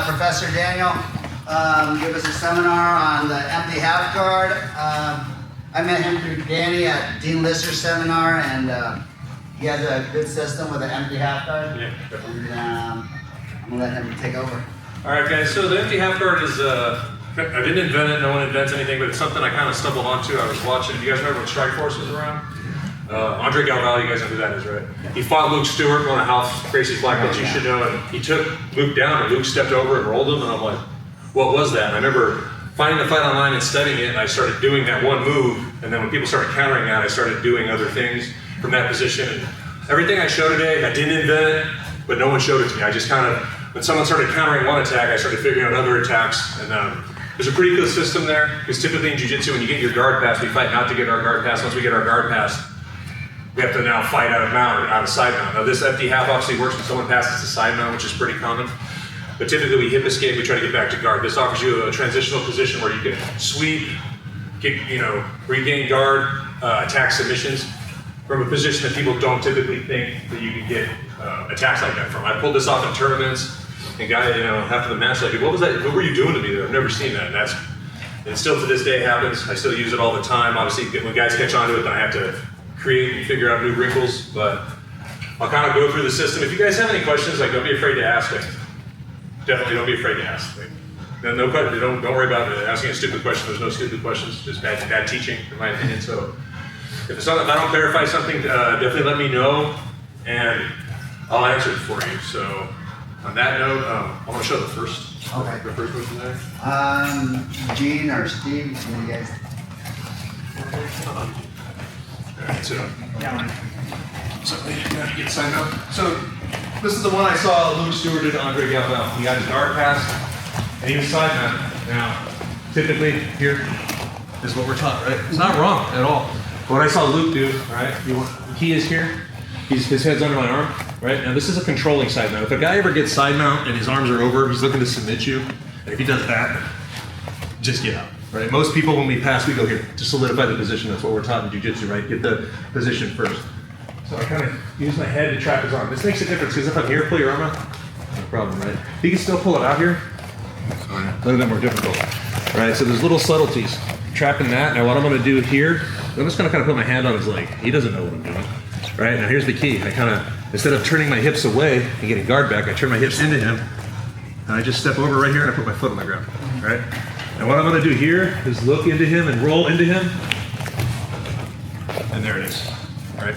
Professor Daniel give us a seminar on the empty half guard. I met him through Danny at Dean Lister's seminar, and he has a good system with an empty half guard. Yeah. And I'm gonna let him take over. All right, guys. So the empty half guard is I didn't invent it. No one invents anything, but it's something I kind of stumbled onto. I was watching. Do you guys remember when Strikeforce was around? Andre Galvao, you guys know who that is, right? He fought Luke Stewart, one of House Gracie's black belts, you should know, and he took Luke down, and Luke stepped over and rolled him, and I'm like, what was that? And I remember finding the fight online and studying it, and I started doing that one move, and then when people started countering that, I started doing other things from that position, and everything I show today, I didn't invent it, but no one showed it to me. I just kind of, when someone started countering one attack, I started figuring out other attacks, and there's a pretty good system there, because typically in jiu-jitsu, when you get your guard pass, we fight not to get our guard pass. Once we get our guard pass, we have to now fight out of mount or out of side mount. Now this empty half obviously works when someone passes to side mount, which is pretty common. But typically we hip escape, we try to get back to guard. This offers you a transitional position where you can sweep, kick, regain guard, attack submissions from a position that people don't typically think that you can get attacks like that from. I pulled this off in tournaments, and after the match, like, what was that? What were you doing to me there? I've never seen that. And still to this day happens. I still use it all the time. Obviously, when guys catch on to it, then I have to create and figure out new wrinkles, but I'll kind of go through the system. If you guys have any questions, like, don't be afraid to ask it. Definitely don't be afraid to ask. No question. Don't worry about asking a stupid question. There's no stupid questions. Just bad teaching, in my opinion. So if I don't clarify something, definitely let me know, and I'll answer it for you. So on that note, I want to show the first. Okay. The first person there. Gene or Steve, you guys. Alright, so get signed up. So this is the one I saw Luke Stewart did to Andre Galvao. He got his guard pass, and he was side mount. Now, typically here is what we're taught, right? It's not wrong at all. What I saw Luke do, right? The key is here. His head's under my arm, right? Now this is a controlling side mount. If a guy ever gets side mount and his arms are over, he's looking to submit you. And if he does that, just get out. Right? Most people, when we pass, we go here to solidify the position. That's what we're taught in jiu-jitsu, right? Get the position first. So I kind of use my head to trap his arm. This makes a difference because if I'm here, pull your arm out, no problem, right? If you can still pull it out here, a little bit more difficult, right? So there's little subtleties. Trapping that. Now what I'm going to do here, I'm just going to kind of put my hand on his leg. He doesn't know what I'm doing, right? Now here's the key. I kind of, instead of turning my hips away and getting guard back, I turn my hips into him, and I just step over right here and I put my foot on the ground, right? And what I'm going to do here is look into him and roll into him. And there it is, right?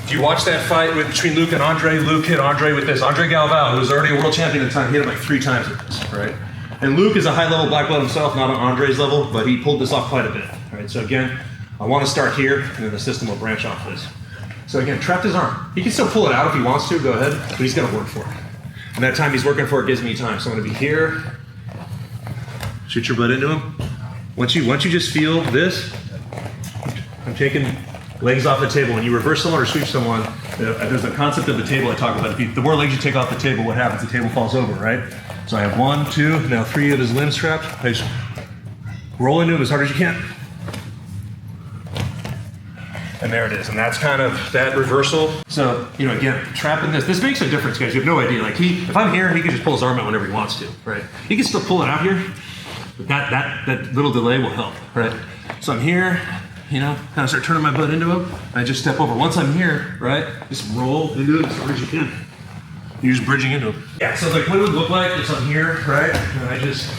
If you watch that fight between Luke and Andre, Luke hit Andre with this. Andre Galvao, who was already a world champion at the time, hit him like 3 times with this, right? And Luke is a high-level black belt himself, not on Andre's level, but he pulled this off quite a bit, right? So again, I want to start here, and then the system will branch off this. So again, trapped his arm. He can still pull it out if he wants to, go ahead, but he's got to work for it. And that time he's working for it gives me time. So I'm going to be here. Shoot your butt into him. Once you just feel this, I'm taking legs off the table. When you reverse someone or sweep someone, there's a concept of the table I talk about. The more legs you take off the table, what happens? The table falls over, right? So I have 1, 2, now 3 of his limbs trapped. I just roll into him as hard as you can. And there it is. And that's kind of that reversal. So, again, trapping this. This makes a difference, guys. You have no idea. Like if I'm here, he can just pull his arm out whenever he wants to, right? He can still pull it out here. But that little delay will help, right? So I'm here, kind of start turning my butt into him. And I just step over. Once I'm here, right, just roll into it as hard as you can. You're just bridging into him. Yeah, so like what it would look like is I'm here, right? And I just,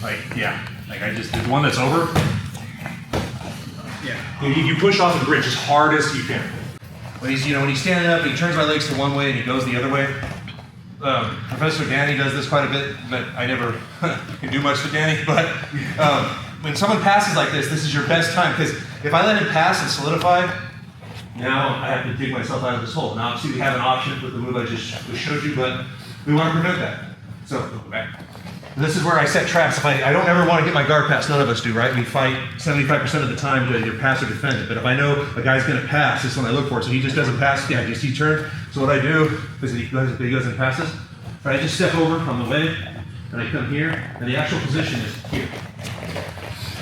the one that's over. Yeah. You push off and bridge as hard as you can. When he's standing up, he turns my legs to one way and he goes the other way. Professor Danny does this quite a bit, but I never can do much for Danny. But when someone passes like this is your best time, because if I let him pass and solidify, now I have to dig myself out of this hole. Now obviously we have an option with the move I just showed you, but we want to prevent that. So go back. This is where I set traps. If I don't ever want to get my guard pass, none of us do, right? We fight 75% of the time to either pass or defend it. But if I know a guy's going to pass, this is what I look for. So he just doesn't pass, yeah, just he turns. So what I do is he goes and passes. Right, I just step over on the way, and I come here, and the actual position is here.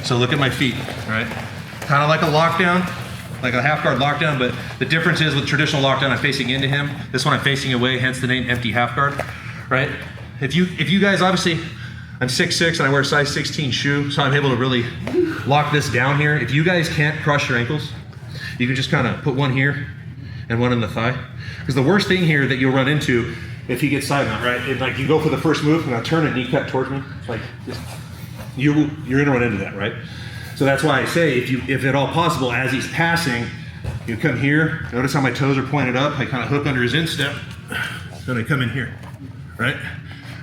So look at my feet, right? Kind of like a lockdown, like a half guard lockdown, but the difference is with traditional lockdown, I'm facing into him. This one I'm facing away, hence the name empty half guard, right? if you guys, obviously, I'm 6'6" and I wear a size 16 shoe, so I'm able to really lock this down here. If you guys can't cross your ankles, you can just kind of put one here and one in the thigh. Because the worst thing here that you'll run into if he gets side mount, right? If, like, you go for the first move and I turn and knee cut towards me, like just, you're gonna run into that, right? So that's why I say, if at all possible, as he's passing, you come here. Notice how my toes are pointed up. I kind of hook under his instep, then I come in here, right?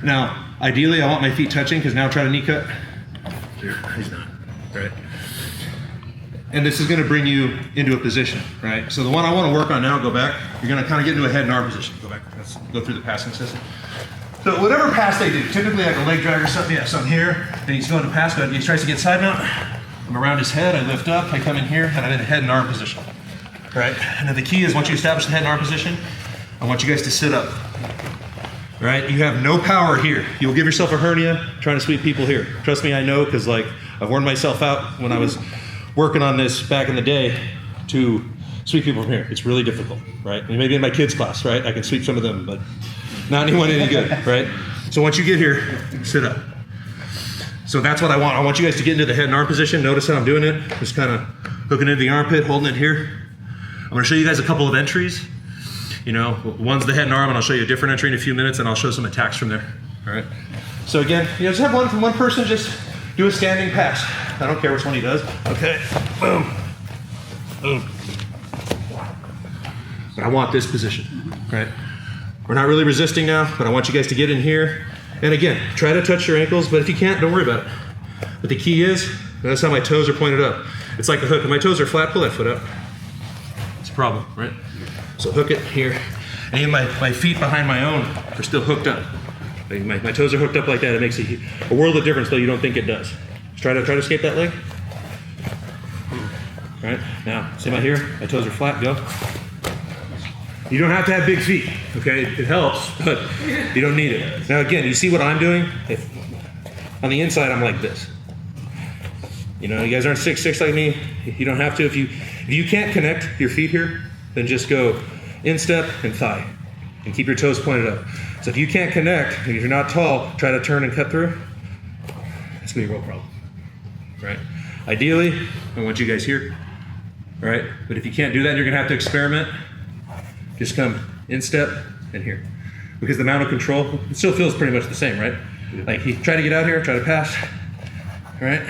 Now, ideally, I want my feet touching because now try to knee cut. Here, he's not, right? And this is going to bring you into a position, right? So the one I want to work on now, go back. You're going to kind of get into a head and arm position. Go back. Let's go through the passing system. So whatever pass they do, typically like a leg drag or something, yeah, so I'm here, then he's going to pass, but he tries to get side mount. I'm around his head, I lift up, I come in here, and I'm in a head and arm position, right? And then the key is once you establish the head and arm position, I want you guys to sit up, right? You have no power here. You'll give yourself a hernia trying to sweep people here. Trust me, I know, because like I've worn myself out when I was working on this back in the day to sweep people from here. It's really difficult, right? And maybe in my kids' class, right? I can sweep some of them, but not anyone any good, right? So once you get here, sit up. So that's what I want. I want you guys to get into the head and arm position. Notice how I'm doing it. Just kind of hooking into the armpit, holding it here. I'm gonna show you guys a couple of entries. You know, one's the head and arm, and I'll show you a different entry in a few minutes, and I'll show some attacks from there, all right? So again, you know, just have one from one person, just do a standing pass. I don't care which one he does. Okay, boom, boom. But I want this position, right? We're not really resisting now, but I want you guys to get in here. And again, try to touch your ankles, but if you can't, don't worry about it. But the key is, notice how my toes are pointed up. It's like a hook. If my toes are flat, pull that foot up. It's a problem, right? So hook it here. And even my feet behind my own are still hooked up. My toes are hooked up like that. It makes a world of difference, though you don't think it does. Just try to escape that leg. All right, now, see my here? My toes are flat, go. You don't have to have big feet, okay? It helps, but you don't need it. Now again, you see what I'm doing? On the inside, I'm like this. You know, you guys aren't 6'6" like me. You don't have to. If you can't connect your feet here, then just go instep and thigh, and keep your toes pointed up. So if you can't connect, if you're not tall, try to turn and cut through. It's gonna be a real problem, right? Ideally, I want you guys here, all right? But if you can't do that, you're gonna have to experiment. Just come instep and here. Because the amount of control, it still feels pretty much the same, right? Like you try to get out here, try to pass, all right?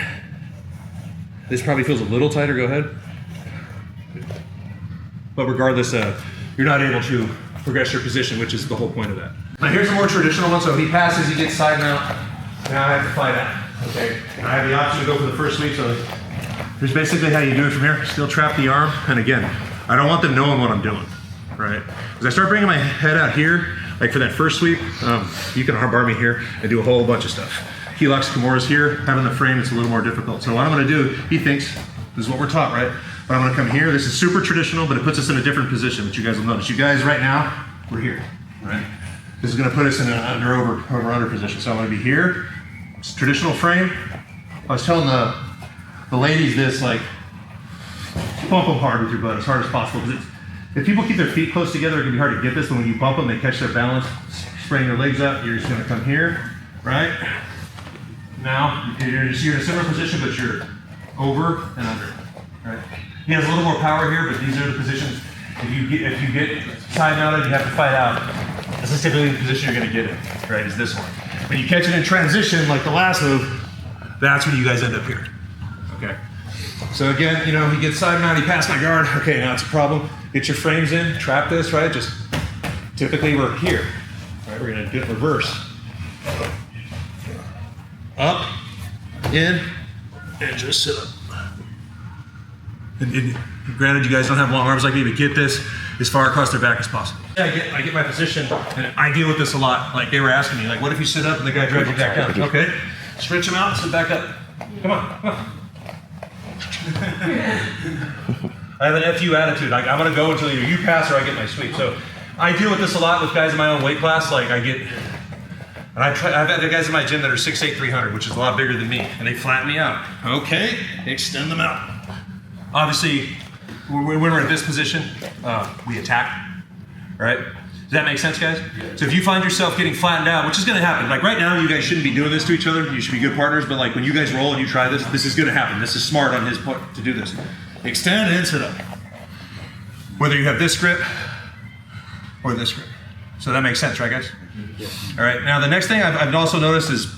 This probably feels a little tighter, go ahead. But regardless, you're not able to progress your position, which is the whole point of that. Now here's a more traditional one, so if he passes, he gets side mount. Now I have to fight out, okay? And I have the option to go for the first sweep, so here's basically how you do it from here. Still trap the arm, and again, I don't want them knowing what I'm doing. Right? As I start bringing my head out here, like for that first sweep, you can arm bar me here and do a whole bunch of stuff. Helix Kimuras here, having the frame, it's a little more difficult. So what I'm gonna do, he thinks, this is what we're taught, right? But I'm gonna come here, this is super traditional, but it puts us in a different position, which you guys will notice. You guys right now, we're here, right? This is gonna put us in an under position. So I'm gonna be here, it's traditional frame. I was telling the ladies this, like, bump them hard with your butt, as hard as possible. Because if people keep their feet close together, it can be hard to get this, but when you bump them, they catch their balance, spraying their legs out, you're just gonna come here, right? Now, you're in a similar position, but you're over and under, right? He has a little more power here, but these are the positions, if you get side mounted, you have to fight out. This is typically the position you're gonna get in, right, is this one. When you catch it in transition, like the last move, that's when you guys end up here, okay? So again, you know, he gets side mounted, he passed my guard, okay, now it's a problem. Get your frames in, trap this, right? Just typically we're here, right? We're gonna do it reverse. Up, in, and just sit up. And granted, you guys don't have long arms like me, but get this as far across their back as possible. Yeah, I get my position, and I deal with this a lot. Like they were asking me, like, what if you sit up and the guy drags you back down? Okay, stretch them out and sit back up. Come on, come on. I have an FU attitude. Like I'm gonna go until either you pass or I get my sweep. So I deal with this a lot with guys in my own weight class. Like I've had the guys in my gym that are 6'8", 300, which is a lot bigger than me, and they flatten me out. Okay, extend them out. Obviously, when we're in this position, we attack, right? that make sense, guys? So if you find yourself getting flattened out, which is gonna happen, like right now, you guys shouldn't be doing this to each other. You should be good partners, but like when you guys roll and you try this, this is gonna happen. This is smart on his part to do this. Extend and sit up. Whether you have this grip or this grip. So that makes sense, right, guys? All right, now the next thing I've also noticed is,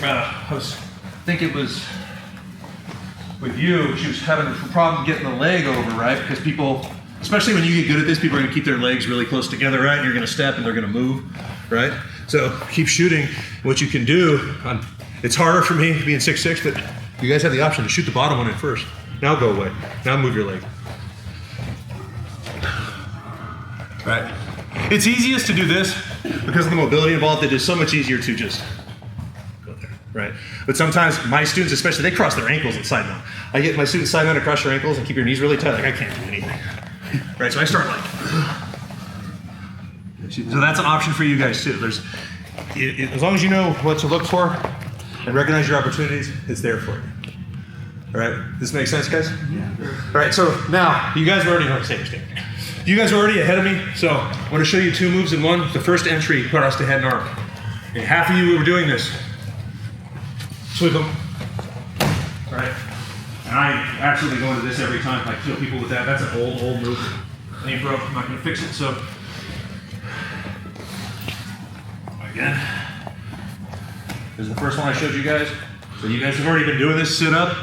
I think it was with you, she was having a problem getting the leg over, right? Because people, especially when you get good at this, people are gonna keep their legs really close together, right? And you're gonna step and they're gonna move, right? So keep shooting. What you can do, it's harder for me being 6'6", but you guys have the option to shoot the bottom one in first. Now go away. Now move your leg. Right? It's easiest to do this because of the mobility involved. It is so much easier to just go there, right? But sometimes my students, especially, they cross their ankles and side mount. I get my students side mount to cross your ankles and keep your knees really tight. Like I can't do anything, right? So I start like. So that's an option for you guys too. As long as you know what to look for and recognize your opportunities, it's there for you. All right, this makes sense, guys? Yeah. All right, so now you guys are already You guys are already ahead of me, so I want to show you two moves in one. The first entry, cross to head and arm. And half of you were doing this. Sweep them. All right. And I absolutely go into this every time. I kill people with that. That's an old move. It ain't broke. I'm not going to fix it. So again, this is the first one I showed you guys. So you guys have already been doing this. Sit up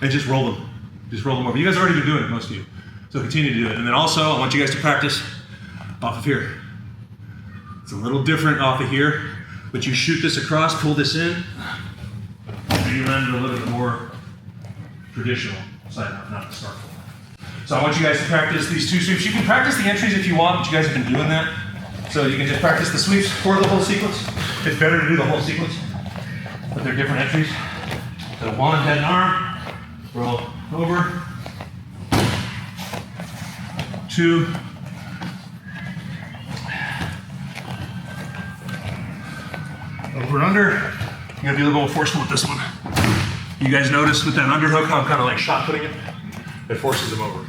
and just roll them. Just roll them over. You guys have already been doing it, most of you. So continue to do it. And then also, I want you guys to practice off of here. It's a little different off of here, but you shoot this across, pull this in, and you land a little bit more traditional side mount, not the start. So I want you guys to practice these two sweeps. You can practice the entries if you want, but you guys have been doing that. So you can just practice the sweeps for the whole sequence. It's better to do the whole sequence, but they're different entries. So one, head and arm, roll over. Two, over and under. You gotta be a little more forceful with this one. You guys notice with that underhook how I'm kind of like shot putting it? It forces them over.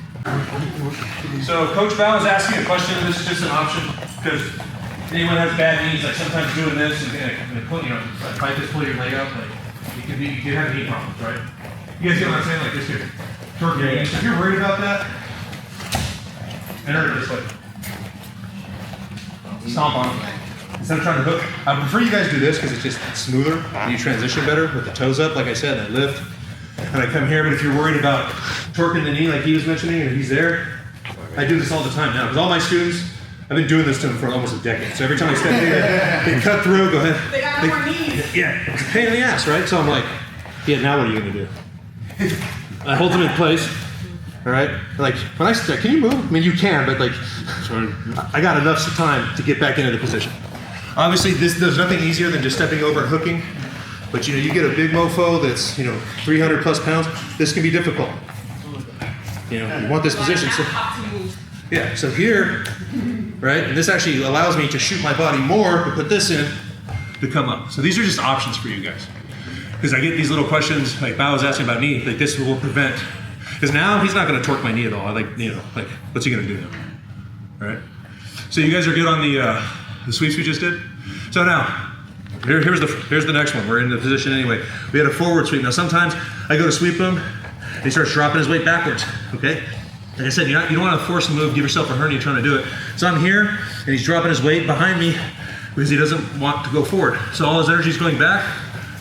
So Coach Bao is asking a question. This is just an option because anyone has bad knees, like sometimes doing this and pull, if I just pull your leg up, like you can have knee problems, right? You guys get what I'm saying? Like this here. Torque your knees. If you're worried about that, enter it this way. Stomp on them. Instead of trying to hook, I prefer you guys do this because it's just smoother and you transition better with the toes up, like I said, and I lift and I come here. But if you're worried about torquing the knee like he was mentioning and he's there, I do this all the time now because all my students, I've been doing this to them for almost a decade. So every time I step in, they cut through, go ahead. They got more knees. Yeah, it's a pain in the ass, right? So I'm like, yeah, now what are you gonna do? I hold them in place. All right, like when I step, can you move? I mean, you can, but like, I got enough time to get back into the position. Obviously, there's nothing easier than just stepping over and hooking. But you get a big mofo that's 300 plus pounds. This can be difficult. You want this position. So yeah, so here, right, and this actually allows me to shoot my body more, to put this in, to come up. So these are just options for you guys. Because I get these little questions, like Bao was asking about knee, like this will prevent. Because now he's not going to torque my knee at all. Like what's he going to do now? All right. So you guys are good on the sweeps we just did. So now, here's the next one. We're in the position anyway. We had a forward sweep. Now sometimes I go to sweep him, and he starts dropping his weight backwards. Okay. Like I said, you don't want to force the move, give yourself a hernia trying to do it. So I'm here, and he's dropping his weight behind me because he doesn't want to go forward. So all his energy is going back.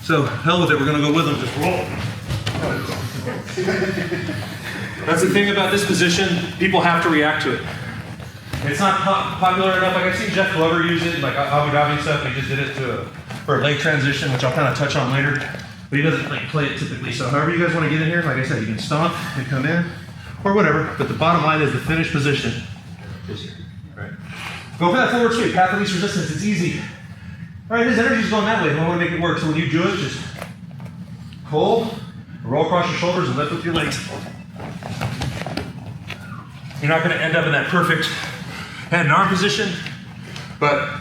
So hell with it. We're going to go with him. Just roll. That's the thing about this position, people have to react to it. It's not popular enough. Like I've seen Jeff Glover use it, like Abu Dhabi and stuff. He just did it for a leg transition, which I'll kind of touch on later. But he doesn't play it typically. So however you guys want to get in here, like I said, you can stomp and come in, or whatever. But the bottom line is the finished position is here. Right? Go for that forward sweep, path of least resistance. It's easy. All right, his energy's going that way. I want to make it work. So when you do it, just pull, roll across your shoulders, and lift with your legs. You're not going to end up in that perfect head and arm position, but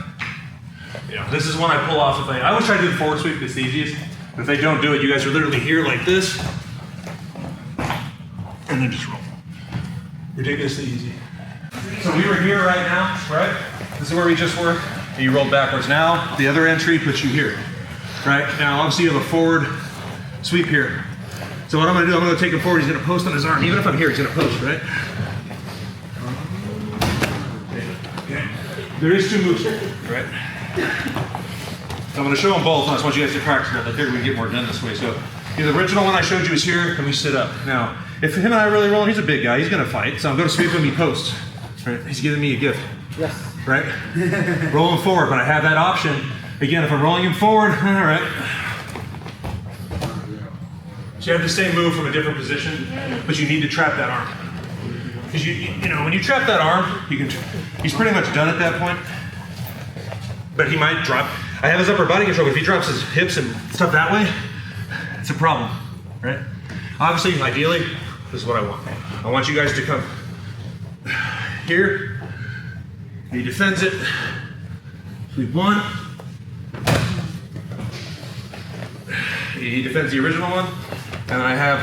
this is one I pull off. I always try to do the forward sweep. It's the easiest. But if they don't do it, you guys are literally here like this, and then just roll. Ridiculously easy. So we were here right now, right? This is where we just were. And you rolled backwards. Now, the other entry puts you here. Right? Now, obviously you have a forward sweep here. So what I'm gonna do, I'm gonna take him forward. He's gonna post on his arm. Even if I'm here, he's gonna post, right? Okay. There is 2 moves here, right? So I'm gonna show them both. I just want you guys to practice that. I figured we'd get more done this way. So the original one I showed you is here, and we sit up. Now, if him and I really roll, he's a big guy, he's gonna fight. So I'm gonna sweep him, he posts. Right? He's giving me a gift. Yes. Right? Roll him forward, but I have that option. Again, if I'm rolling him forward, all right. So you have the same move from a different position, but you need to trap that arm. Because you know, when you trap that arm, you can. He's pretty much done at that point. But he might drop. I have his upper body control, but if he drops his hips and stuff that way, it's a problem, right? Obviously, ideally, this is what I want. I want you guys to come here. He defends it. Sweep 1. He defends the original one. And I have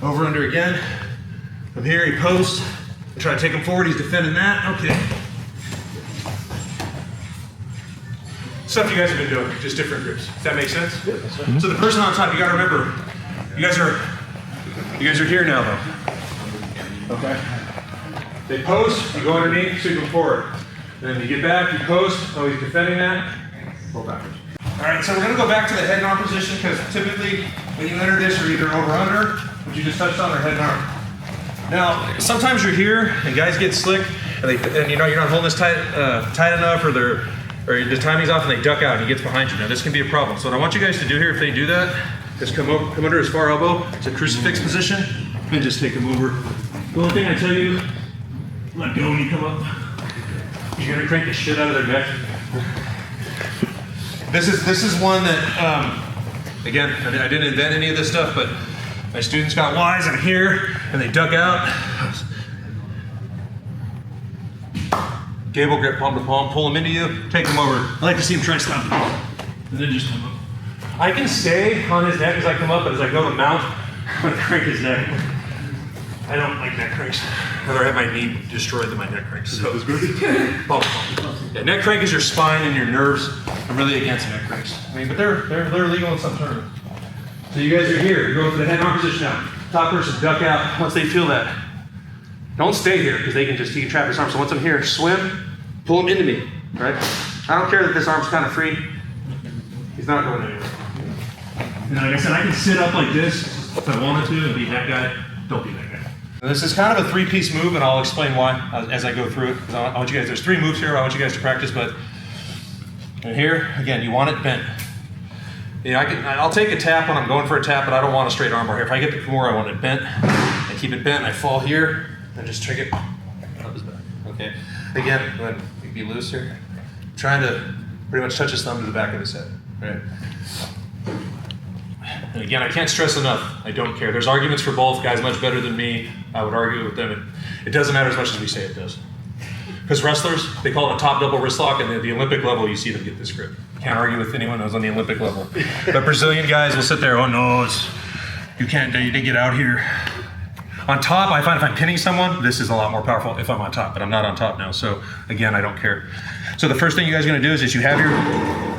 over under again. From here, he posts. I try to take him forward. He's defending that. Okay. Stuff you guys have been doing, just different grips. Does that make sense? So the person on top, you gotta remember, you guys are here now though. Okay. They post, you go underneath, sweep them forward. Then you get back, you post, oh, he's defending that, roll backwards. All right, so we're gonna go back to the head and arm position because typically when you enter this, you're either over under, which you just touched on, or head and arm. Now, sometimes you're here and guys get slick and you know you're not holding this tight enough, or the timing's off and they duck out and he gets behind you. Now this can be a problem. So what I want you guys to do here, if they do that, is come under his far elbow. It's a crucifix position, and just take him over. The only thing I tell you, let go when you come up. You're gonna crank the shit out of their neck. This is one that, again, I didn't invent any of this stuff, but my students got wise and here, and they duck out. Gable grip, palm to palm, pull them into you, take them over. I like to see him try stopping, and then just come up. I can stay on his neck as I come up, but as I go to mount, I'm gonna crank his neck. I don't like neck cranks. I'd rather have my knee destroyed than my neck cranks. So palm to palm. Yeah, neck crank is your spine and your nerves. I'm really against neck cranks. I mean, but they're legal in some tournaments. So you guys are here. You're going for the head and arm position now. Top person, duck out once they feel that. Don't stay here because he can trap his arm. So once I'm here, swim, pull him into me, right? I don't care that this arm's kind of free. He's not going anywhere. And like I said, I can sit up like this if I wanted to and be that guy. Don't be that guy. This is kind of a 3-piece move, and I'll explain why as I go through it. Because I want you guys, there's 3 moves here I want you guys to practice, but here, again, you want it bent. Yeah, I'll take a tap when I'm going for a tap, but I don't want a straight armbar here. If I get the more, I want it bent. I keep it bent, I fall here, and just trick it up his back. Okay. Again, go ahead, be loose here. I'm trying to pretty much touch his thumb to the back of his head. Right. And again, I can't stress enough, I don't care. There's arguments for both. Guys much better than me, I would argue with them. It doesn't matter as much as we say it does. Because wrestlers, they call it a top double wrist lock, and at the Olympic level, you see them get this grip. Can't argue with anyone who's on the Olympic level. But Brazilian guys will sit there, oh no, you didn't get out here. On top, I find if I'm pinning someone, this is a lot more powerful if I'm on top, but I'm not on top now. So again, I don't care. So the first thing you guys are gonna do is you have your,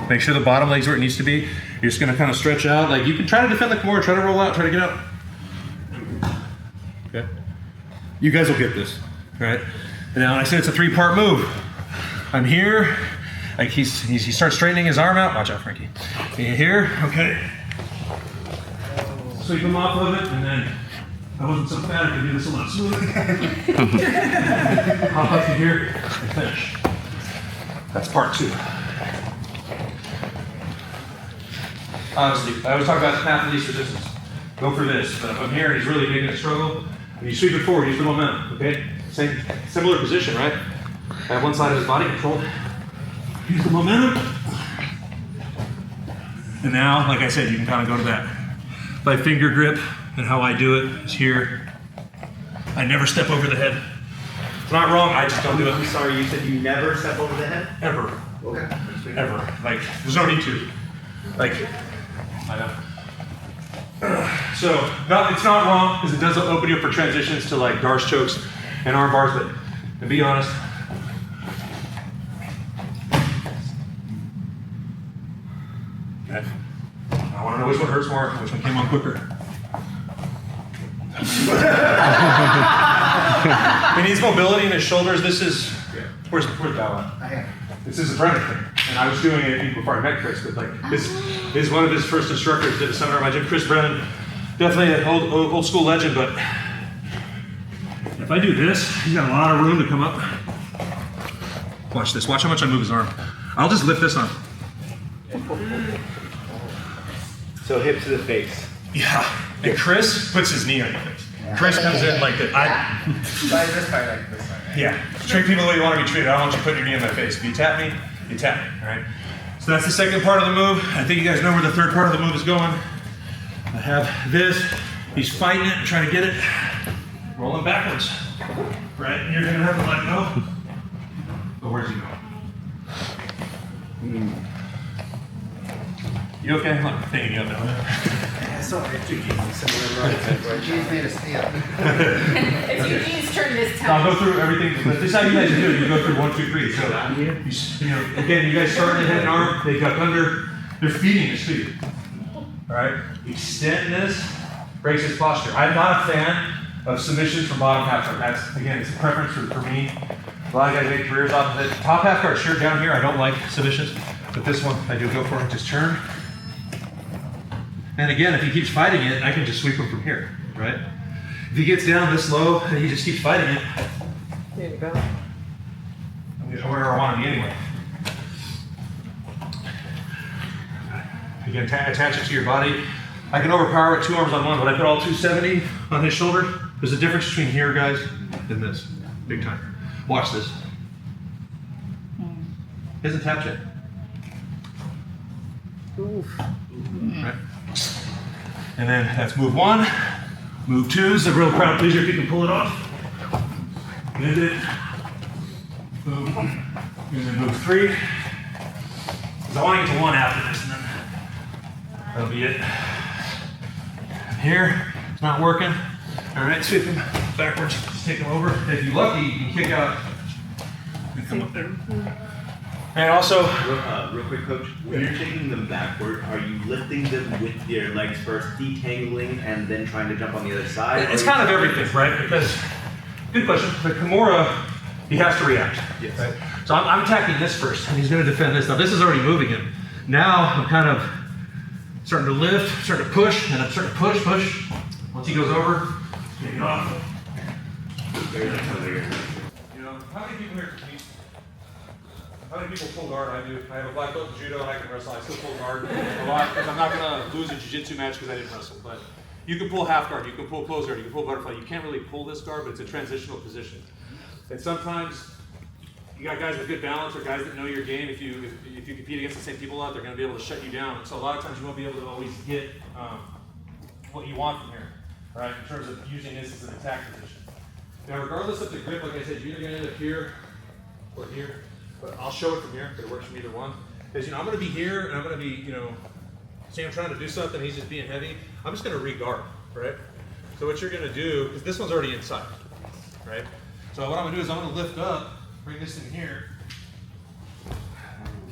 make sure the bottom leg's where it needs to be. You're just gonna kind of stretch out. Like you can try to defend the core, try to roll out, try to get out. Okay. You guys will get this, right? And now I said it's a 3-part move. I'm here, like he starts straightening his arm out. Watch out, Frankie. You here, okay. Sweep him off of it, and then I wasn't so fat I could do this a lot smoother. Hop up to here and finish. That's part 2. Obviously, I always talk about the path of least resistance. Go for this, but if I'm here and he's really making a struggle, and you sweep it forward, use the momentum, okay? Similar position, right? I have one side of his body controlled. Use the momentum. And now, like I said, you can kind of go to that. My finger grip and how I do it is here. I never step over the head. It's not wrong, I just don't do it. I'm sorry, you said you never step over the head? Ever. Okay. Ever. Like, there's no need to. Like, I know. So, it's not wrong, because it does open you up for transitions to like Darce chokes and arm bars, but to be honest, Okay. I want to know which one hurts more, which one came on quicker. He needs mobility in his shoulders. This is, where's Bella? This is a Brennan thing. And I was doing it before I met Chris, but like this is one of his first instructors, did a seminar at my gym. Chris Brennan, definitely an old school legend, but if I do this, he's got a lot of room to come up. Watch this, watch how much I move his arm. I'll just lift this arm. So hip to the face. Yeah, and Chris puts his knee on your face. Chris comes in like that. Try this part like this part. Yeah, treat people the way you want to be treated. I don't want you putting your knee in my face. If you tap me, you tap me, all right? So that's the second part of the move. I think you guys know where the third part of the move is going. I have this. He's fighting it and trying to get it. Rolling backwards, right? And you're gonna have to let go. But where's he going? You okay? I'm not thinking you up now. So Eugene's made us feel. It's Eugene's turn this I'll time. go through everything, but this is how you guys do it. You go through 1, 2, 3. So, you know, again, you guys start in the head and arm, they duck under, they're feeding his feet. All right? Extend this, breaks his posture. I'm not a fan of submissions from bottom half guard. That's, again, it's a preference for me. A lot of guys make careers off of it. Top half guard, sure, down here, I don't like submissions, but this one, I do go for it. Just turn. And again, if he keeps fighting it, I can just sweep him from here, right? If he gets down this low and he just keeps fighting it, There you go. I'm gonna where I want to be anyway. Again, attach it to your body. I can overpower it 2 arms on one, but I put all 270 on his shoulder. There's a difference between here, guys, and this. Big time. Watch this. He hasn't tapped yet. Right? And then that's move 1. Move 2 is a real crowd pleaser if you can pull it off. Bend it. Boom. And then move 3. Because I want to get to 1 after this, and then that'll be it. Here, it's not working. All right, sweep him backwards. Just take him over. If you're lucky, you can kick out and come up there. And also, Real quick, coach, when you're taking them backward, are you lifting them with your legs first, detangling, and then trying to jump on the other side? it's kind of everything, right? Because, good question. But Kimura, he has to react. Yes. Right? So I'm attacking this first, and he's going to defend this. Now, this is already moving him. Now, I'm kind of starting to lift, starting to push, and I'm starting to push. Once he goes over, take it off. You know, how many people here compete? How many people pull guard? I do. I have a black belt in judo and I can wrestle. I still pull guard a lot because I'm not going to lose a jiu-jitsu match because I didn't wrestle. But you can pull half guard, you can pull close guard, you can pull butterfly. You can't really pull this guard, but it's a transitional position. And sometimes you got guys with good balance or guys that know your game. If you compete against the same people a lot, they're going to be able to shut you down. And so a lot of times you won't be able to always get what you want from here, right? In terms of using this as an attack position. Now, regardless of the grip, like I said, you're either going to end up here or here. But I'll show it from here, because it works from either one. Because, you know, I'm going to be here, and I'm going to be, you know, say I'm trying to do something, he's just being heavy. I'm just going to re-guard, right? So what you're going to do, because this one's already inside, right? So what I'm going to do is I'm going to lift up, bring this in here.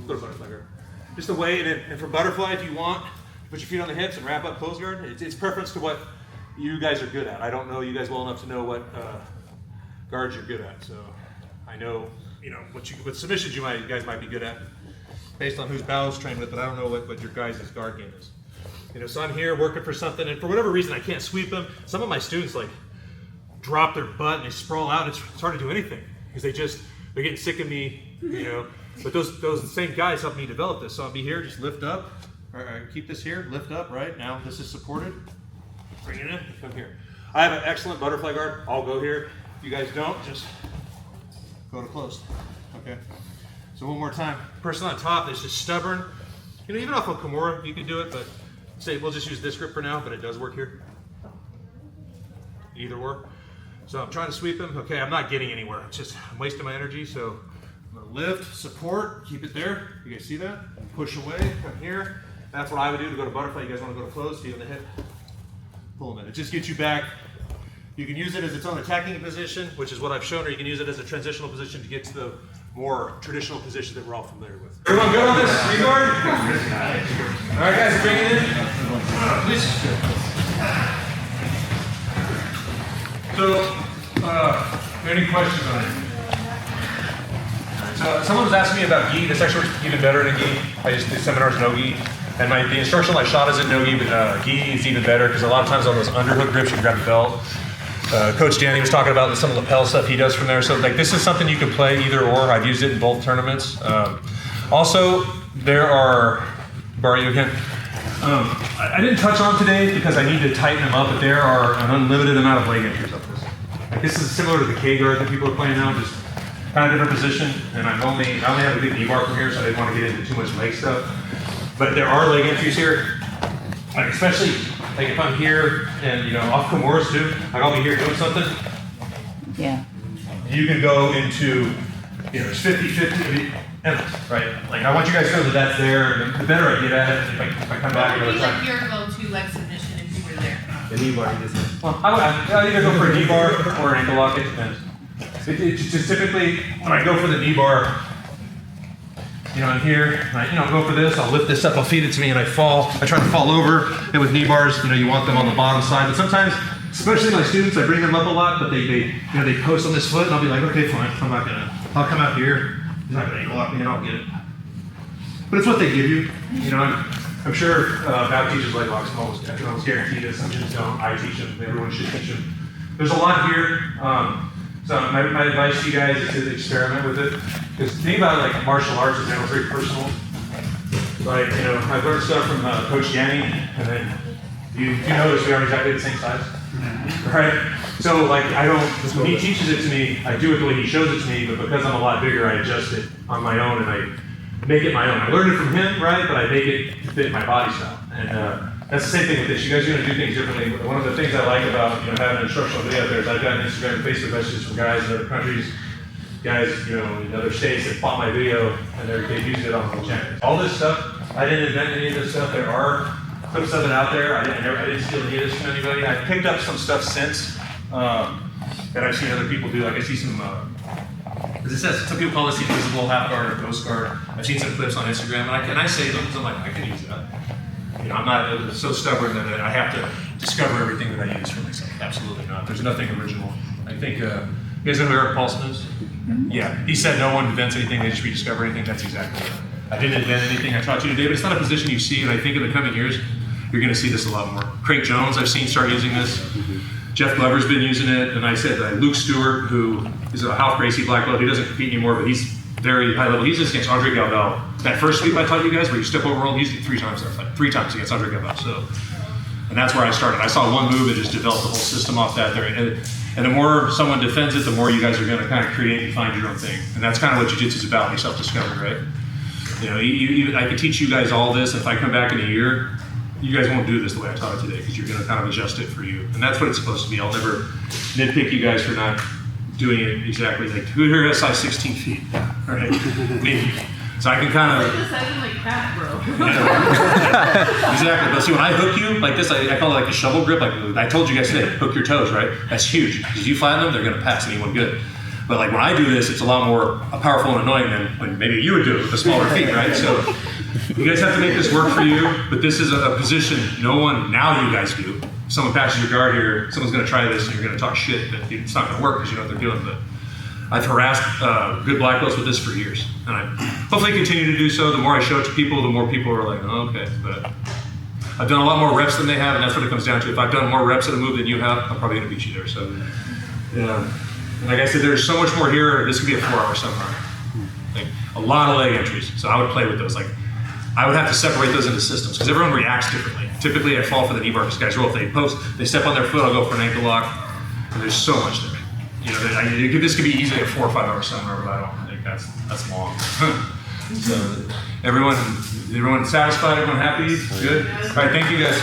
Go to butterfly guard. Just a way, and for butterfly, if you want, put your feet on the hips and wrap up close guard. It's preference to what you guys are good at. I don't know you guys well enough to know what guards you're good at. So I know, you know, what submissions you guys might be good at based on whose Bao's trained with, but I don't know what your guys' guard game is. You know, so I'm here working for something, and for whatever reason I can't sweep them. Some of my students like drop their butt and they sprawl out. It's hard to do anything because they're getting sick of me, you know. But those same guys help me develop this. So I'll be here, just lift up, or keep this here, lift up, right? Now this is supported. Bring it in, come here. I have an excellent butterfly guard. I'll go here. If you guys don't, just go to close. Okay. So one more time. Person on top is just stubborn. You know, even off of Kimura, you can do it, but say we'll just use this grip for now, but it does work here. Either or. So I'm trying to sweep him. Okay, I'm not getting anywhere. It's just I'm wasting my energy. So I'm gonna lift, support, keep it there. You guys see that? Push away, come here. That's what I would do to go to butterfly. You guys want to go to close, feet on the hip. Pull them in. It just gets you back. You can use it as its own attacking position, which is what I've shown, or you can use it as a transitional position to get to the more traditional positions that we're all familiar with. Everyone good on this knee guard? All right, guys, bring it in. Please. So, any questions on it? So, someone was asking me about gi. This actually works even better in a gi. I just do seminars no gi. And the instructional I shot is in no gi, but gi is even better because a lot of times on those underhook grips, you can grab the belt. Coach Danny was talking about some of the lapel stuff he does from there. So like this is something you can play either or. I've used it in both tournaments. Also, there are, borrow you again. I didn't touch on today because I need to tighten them up, but there are an unlimited amount of leg entries up this. Like this is similar to the K guard that people are playing now, just kind of different position. And I only have a big knee bar from here, so I didn't want to get into too much leg stuff. But there are leg entries here, like especially like if I'm here and off Kimura's too, like I'll be here doing something. Yeah. You can go into, it's 50-50, endless, right? Like I want you guys to know that that's there, and the better I get at it, if I come back What would another be time. like your go-to leg submission if you were there? The knee bar, you just Well, I'll either go for a knee bar or an ankle lock, it depends. It's just typically, when I go for the knee bar, I'm here, and I go for this, I'll lift this up, I'll feed it to me, and I try to fall over, and with knee bars, you want them on the bottom side, but sometimes, especially my students, I bring them up a lot, but they post on this foot, and I'll be like, okay, fine, I'll come out here, he's not gonna ankle lock me, and I'll get it. But it's what they give you, I'm sure Bow teaches leg locks, I can almost guarantee this, some students don't, I teach them, everyone should teach them. There's a lot here, so my advice to you guys is to experiment with it. Because the thing about like martial arts is that it's very personal. Like, I've learned stuff from Coach Danny, and then you notice we aren't exactly the same size. Right? So like when he teaches it to me, I do it the way he shows it to me, but because I'm a lot bigger, I adjust it on my own and I make it my own. I learned it from him, right? But I make it fit my body style. And that's the same thing with this. You guys are going to do things differently. One of the things I like about having an instructional video out there is I've gotten Instagram and Facebook messages from guys in other countries, guys in other states that bought my video and they've used it on the channel. All this stuff, I didn't invent any of this stuff. There are clips of it out there. I didn't steal any of this from anybody. I picked up some stuff since that I've seen other people do. Like I see some, as it says, some people call this the invisible half guard or ghost guard. I've seen some clips on Instagram and I say them because I'm like, I can use that. I'm not so stubborn that I have to discover everything that I use for myself. Absolutely not. There's nothing original. I think, you guys know who Eric Paulson is? Mm-hmm. Yeah. He said no one invents anything, they just rediscover anything. That's exactly it. I didn't invent anything I taught you today, but it's not a position you see, and I think in the coming years, you're going to see this a lot more. Craig Jones, I've seen start using this. Jeff Glover's been using it, and I said Luke Stewart, who is a Ralph Gracie black belt, he doesn't compete anymore, but he's very high level. He's just against Andre Galvao. That first sweep I taught you guys, where you step over roll, he's 3 times that fight. 3 times against Andre Galvao. So, and that's where I started. I saw one move and just developed the whole system off that there. And the more someone defends it, the more you guys are going to kind of create and find your own thing. And that's kind of what jiu-jitsu is about, self-discovery, right? I could teach you guys all this. If I come back in a year, you guys won't do this the way I taught it today because you're going to kind of adjust it for you. And that's what it's supposed to be. I'll never nitpick you guys for not doing it exactly. Like, who here has size 16 feet? Right? Me. So I can kind of... This isn't like crap, bro. Exactly. But see, when I hook you like this, I call it like a shovel grip. Like I told you guys today, hook your toes, right? That's huge. Because if you flatten them, they're going to pass anyone good. But like when I do this, it's a lot more powerful and annoying than when maybe you would do it with the smaller feet, right? So you guys have to make this work for you. But this is a position now you guys do. If someone passes your guard here, someone's going to try this and you're going to talk shit, but it's not going to work because you know what they're doing. But I've harassed good black belts with this for years. And I hopefully continue to do so. The more I show it to people, the more people are like, oh, okay. But I've done a lot more reps than they have, and that's what it comes down to. If I've done more reps at a move than you have, I'm probably going to beat you there. So, yeah. Like I said, there's so much more here. This could be a 4-hour seminar. Like a lot of leg entries. So I would play with those. Like I would have to separate those into systems because everyone reacts differently. Typically, I fall for the knee bar because guys roll. If they post, they step on their foot, I'll go for an ankle lock. And there's so much there. This could be easily a 4 or 5 hour seminar, but I don't think that's long. So everyone satisfied? Everyone happy? Good. All right. Thank you guys.